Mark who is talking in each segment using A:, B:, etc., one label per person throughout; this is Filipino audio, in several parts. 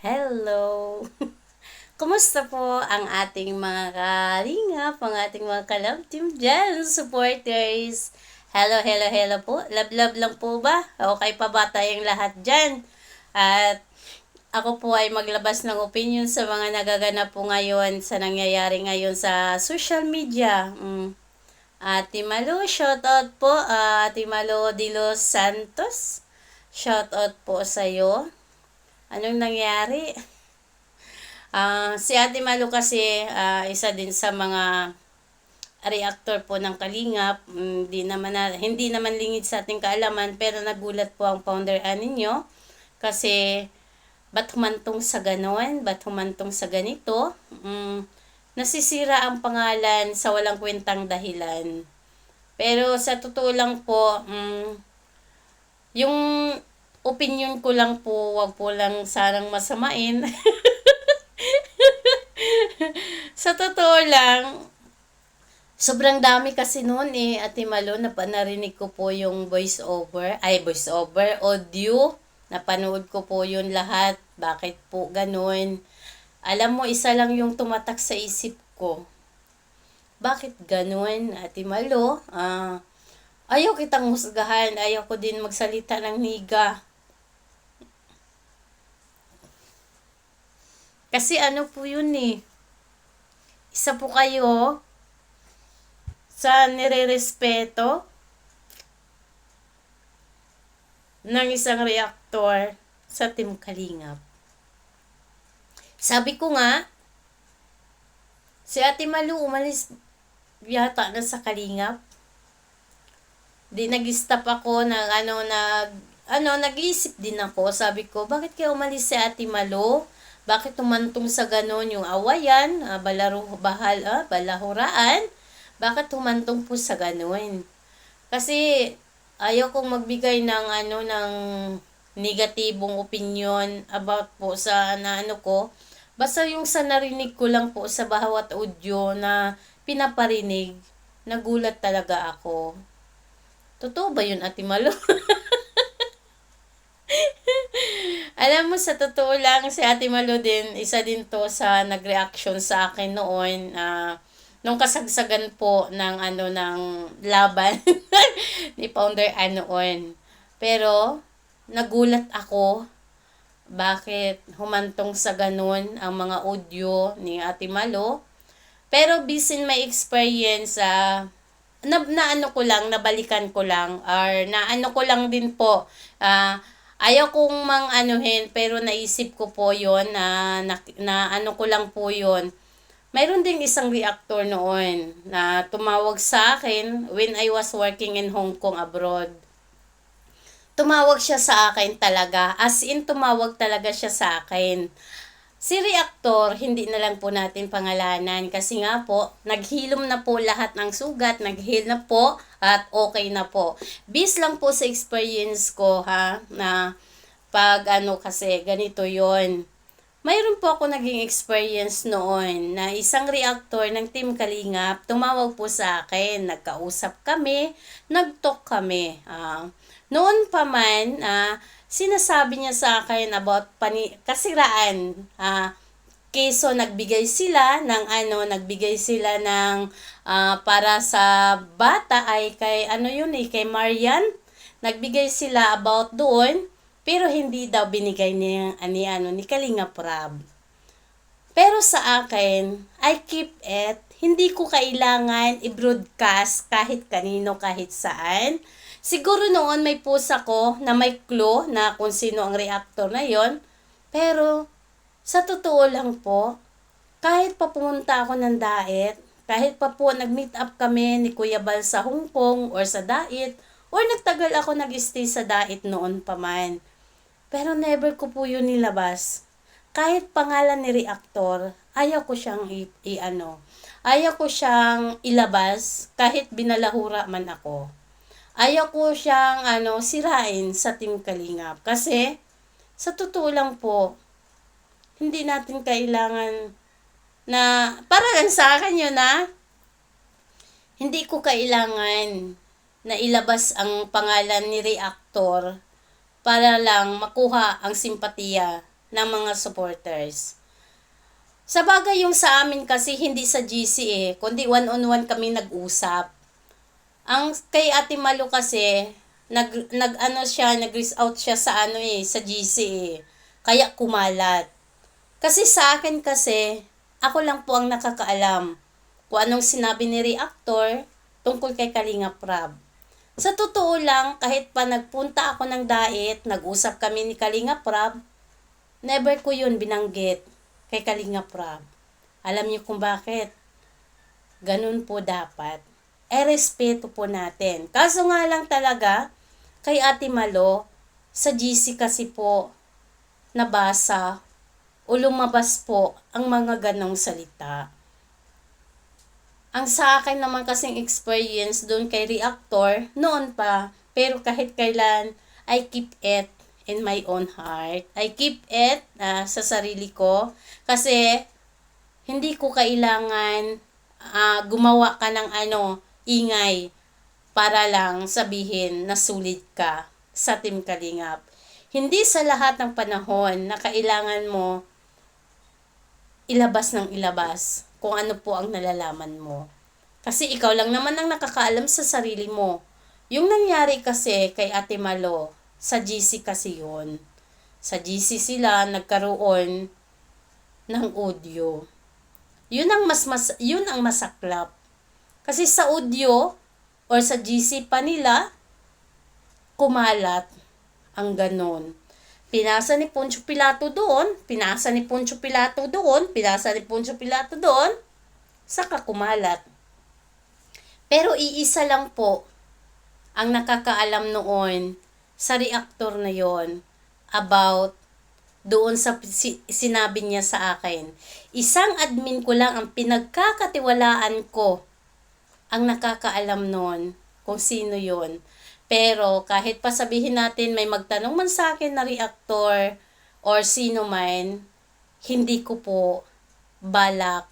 A: Hello! Kumusta po ang ating mga kalingap, ang ating mga kalab team dyan, supporters? Hello, hello, hello po. Love lang po ba? Okay pa ba tayong lahat dyan? At ako po ay maglabas ng opinion sa mga nagaganap po ngayon sa nangyayari ngayon sa social media. Ate Malu, shoutout po. Ate Malu de los Santos, shoutout po sa'yo. Anong nangyari? Si Ate Malu kasi isa din sa mga reactor po ng Kalingap. Hindi naman lingid sa ating kaalaman, pero nagulat po ang founder ninyo kasi ba't humantong sa ganon, ba't humantong sa ganito. Nasisira ang pangalan sa walang kwentang dahilan. Pero sa totoo lang po, yung opinion ko lang po, wag po lang sanang masamain. Sa totoo lang, sobrang dami kasi noon Ate Malo, narinig ko po yung voice over, audio. Napanood ko po yun lahat. Bakit po ganun? Alam mo, isa lang yung tumatak sa isip ko. Bakit ganun, Ate Malo? Ayaw kitang husgahan. Ayaw ko din magsalita ng niga. Kasi ano po yun isa po kayo sa nire-respeto ng isang reactor sa Team Kalingap. Sabi ko nga, si Ate Malu umalis yata na sa Kalingap. Di nag-stop ako nag-iisip din ako. Sabi ko, bakit kaya umalis si Ate Malu? Bakit tumantong sa ganon yung awayan, balahuraan? Bakit humantong po sa ganon? Kasi ayaw kong magbigay ng negatibong opinion about po sa ko. Basta yung sa narinig ko lang po sa bawat audio na pinaparinig, nagulat talaga ako. Totoo ba yun, Ate Malo? Alam mo, sa totoo lang, si Ate Malo din, isa din to sa nag-reaction sa akin noon, nung kasagsagan po ng laban ni Founder noon. Pero, nagulat ako, bakit humantong sa ganun ang mga audio ni Ate Malo. Pero, based on my experience, nabalikan ko lang, or naano ko lang din po, ayaw kong pero naisip ko po yon na ano ko lang po yon. Mayroon ding isang reactor noon na tumawag sa akin when I was working in Hong Kong abroad. Tumawag siya sa akin talaga, as in tumawag talaga siya sa akin. Si reactor, hindi na lang po natin pangalanan kasi nga po, naghilom na po lahat ng sugat, naghil na po at okay na po. Based lang po sa experience ko na pag kasi ganito yon. Mayroon po ako naging experience noon na isang reactor ng Team Kalingap, tumawag po sa akin, nagkausap kami, nag-talk kami. Noon pa man, sinasabi niya sa akin about kasiraan. Keso nagbigay sila ng para sa bata ay kay kay Marian. Nagbigay sila about doon, pero hindi daw binigay ni Kalinga Prab. Pero sa akin, I keep it. Hindi ko kailangan i-broadcast kahit kanino, kahit saan. Siguro noon may post ako na may clue na kung sino ang reactor na yon. Pero, sa totoo lang po, kahit pa pumunta ako ng Dait, kahit pa po nag-meet up kami ni Kuya Bal sa Hong Kong or sa Dait, or nagtagal ako nag-stay sa Dait noon pa man. Pero never ko po yun nilabas. Kahit pangalan ni reactor, ayaw ko siyang ayaw ko siyang ilabas kahit binalahura man ako. Ayaw ko siyang sirain sa Team Kalingap. Kasi, sa totoo lang po, hindi natin kailangan na, para lang sa akin yun hindi ko kailangan na ilabas ang pangalan ni reactor para lang makuha ang simpatiya ng mga supporters. Sa bagay yung sa amin kasi hindi sa GC kundi one-on-one kami nag-usap. Ang kay Ate Malu kasi, nag-reach out siya sa sa GC Kaya kumalat. Kasi sa akin kasi, ako lang po ang nakakaalam kung anong sinabi ni Reactor tungkol kay Kalinga Prab. Sa totoo lang, kahit pa nagpunta ako ng diet, nag-usap kami ni Kalinga Prab, never ko yun binanggit kay Kalinga Prab. Alam niyo kung bakit? Ganun po dapat. Respeto po natin. Kaso nga lang talaga, kay Ate Malo, sa GC kasi po, nabasa o lumabas po ang mga ganong salita. Ang sa akin naman kasing experience doon kay Reactor, noon pa, pero kahit kailan, I keep it in my own heart. I keep it sa sarili ko kasi hindi ko kailangan gumawa ka ng ingay para lang sabihin na sulit ka sa Team Kalingap. Hindi sa lahat ng panahon na kailangan mo ilabas ng ilabas kung ano po ang nalalaman mo. Kasi ikaw lang naman ang nakakaalam sa sarili mo. Yung nangyari kasi kay Ate Malo, sa GC kasi yun. Sa GC sila nagkaroon ng audio. Yun ang masaklap. Kasi sa audio or sa GC pa nila, kumalat ang ganon. Pinasa ni Poncio Pilato doon, pinasa ni Poncio Pilato doon, saka kumalat. Pero iisa lang po ang nakakaalam noon sa Reactor na yon about doon sa sinabi niya sa akin. Isang admin ko lang ang pinagkakatiwalaan ko ang nakakaalam noon kung sino yon. Pero kahit pa sabihin natin may magtanong man sa akin na Reactor or sino man, hindi ko po balak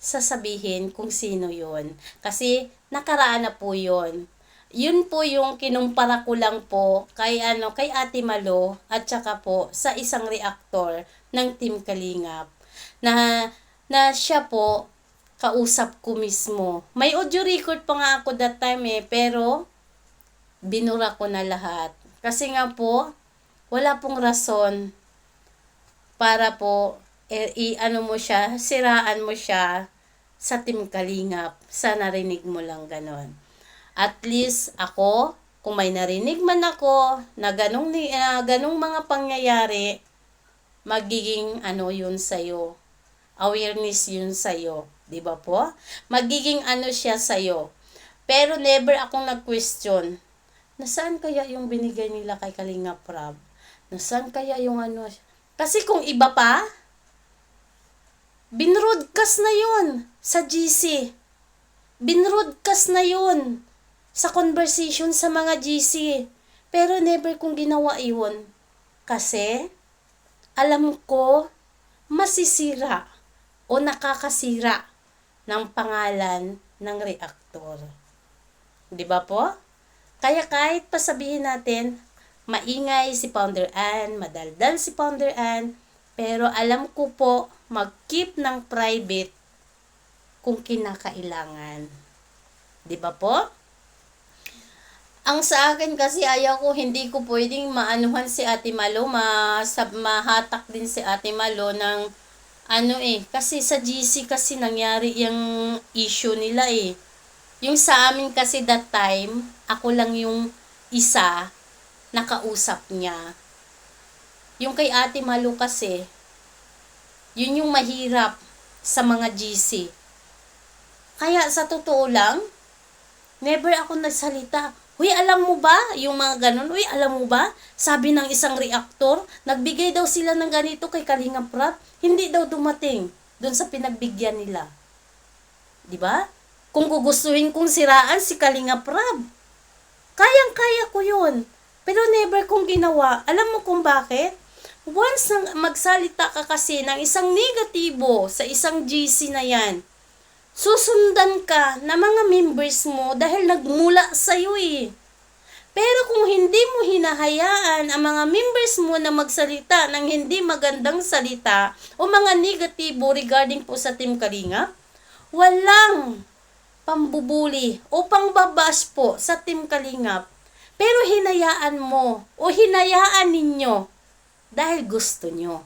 A: sasabihin kung sino yon. Kasi nakaraan na po yon. Yun po yung kinumpara ko lang po kay Ate Malo at saka po sa isang Reactor ng Team Kalingap na siya po kausap ko mismo. May audio record pa nga ako that time pero binura ko na lahat. Kasi nga po, wala pong rason para po siraan mo siya sa Team Kalingap. Sa narinig mo lang ganon. At least ako, kung may narinig man ako na ganong mga pangyayari, magiging yun sa'yo. Awareness yun sa'yo. Diba po? Magiging siya sa'yo. Pero never akong nag-question. Nasaan kaya yung binigay nila kay Kalinga Prab? Nasaan kaya yung Kasi kung iba pa, binroadcast na yun sa GC. Binroadcast na yun sa conversation sa mga GC. Pero never kong ginawa yun. Kasi, alam ko, masisira o nakakasira ng pangalan ng Reactor. Diba po? Kaya kahit pa sabihin natin, maingay si Founder Ann, madaldal si Founder Ann, pero alam ko po, mag-keep ng private kung kinakailangan. Diba po? Ang sa akin kasi ayaw ko, hindi ko pwedeng maanuhan si Ate Malo, mahatak din si Ate Malo ng kasi sa GC kasi nangyari yung issue nila Yung sa amin kasi that time, ako lang yung isa nakausap niya. Yung kay Ate Malo kasi, yun yung mahirap sa mga GC. Kaya sa totoo lang, never ako nagsalita. Uy, alam mo ba? Yung mga ganun. Uy, alam mo ba? Sabi ng isang Reactor, nagbigay daw sila ng ganito kay Kalinga Prab. Hindi daw dumating doon sa pinagbigyan nila. Diba? Kung gugustuhin kong siraan si Kalinga Prab, kayang-kaya ko yun. Pero never kong ginawa. Alam mo kung bakit? Once magsalita ka kasi ng isang negatibo sa isang GC na yan, susundan ka na mga members mo dahil nagmula sa'yo Pero kung hindi mo hinahayaan ang mga members mo na magsalita ng hindi magandang salita o mga negatibo regarding po sa Team Kalingap, walang pambubuli o pangbabash po sa Team Kalingap. Pero hinayaan mo o hinayaan ninyo dahil gusto nyo.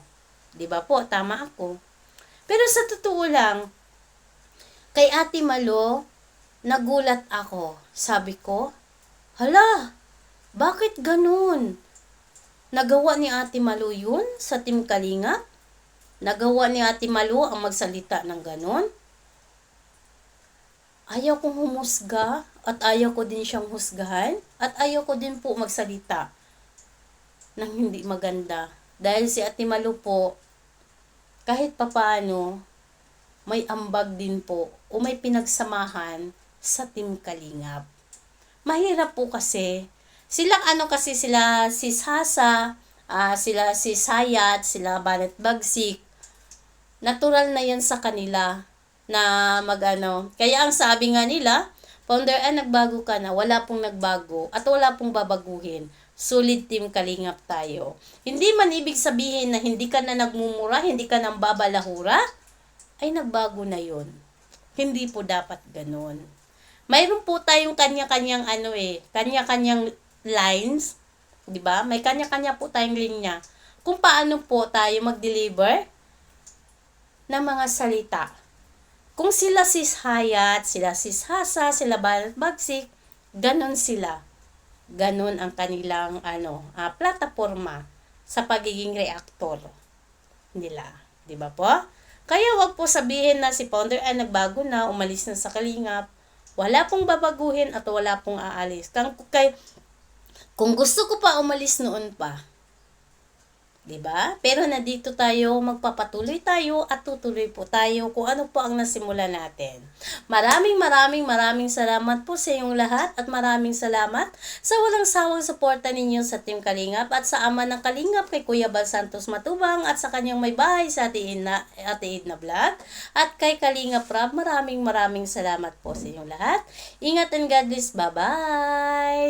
A: Di ba po? Tama ako. Pero sa totoo lang, kay Ate Malo, nagulat ako. Sabi ko, hala, bakit ganun? Nagawa ni Ate Malo yun sa Team Kalingap? Nagawa ni Ate Malo ang magsalita ng ganun? Ayaw kong humusga at ayaw ko din siyang husgahan at ayaw ko din po magsalita ng hindi maganda. Dahil si Ate Malo po, kahit papaano, may ambag din po o may pinagsamahan sa Team Kalingap. Mahirap po kasi, sila si Sasa, sila si Sayat, sila Banet Bagsik, natural na yan sa kanila na Kaya ang sabi nga nila, Founder, nagbago ka na, wala pong nagbago at wala pong babaguhin. Solid Team Kalingap tayo. Hindi man ibig sabihin na hindi ka na nagmumura, hindi ka nang babalahura, ay nagbago na yon. Hindi po dapat ganun. Mayroon po tayong kanya-kanyang kanya-kanyang lines, 'di ba? May kanya-kanya po tayong linya kung paano po tayo mag-deliver ng mga salita. Kung sila si Hayat, sila si Hasa, sila Bagsik, ganun sila. Ganun ang kanilang plataforma sa pagiging reactor nila, 'di ba po? Kaya wag po sabihin na si Founder nagbago na, umalis na sa Kalingap. Wala pong babaguhin at wala pong aalis. Kung gusto ko pa umalis noon pa, 'di ba? Pero nandito tayo, magpapatuloy tayo at tutuloy po tayo kung ano po ang nasimula natin. Maraming salamat po sa inyong lahat at maraming salamat sa walang sawang suporta ninyo sa Team Kalingap at sa ama ng Kalingap kay Kuya Bal Santos Matubang at sa kanyang may bahay sa Ate Edna Vlog at kay Kalingap Rob. Maraming salamat po sa inyong lahat. Ingat and God bless. Bye-bye!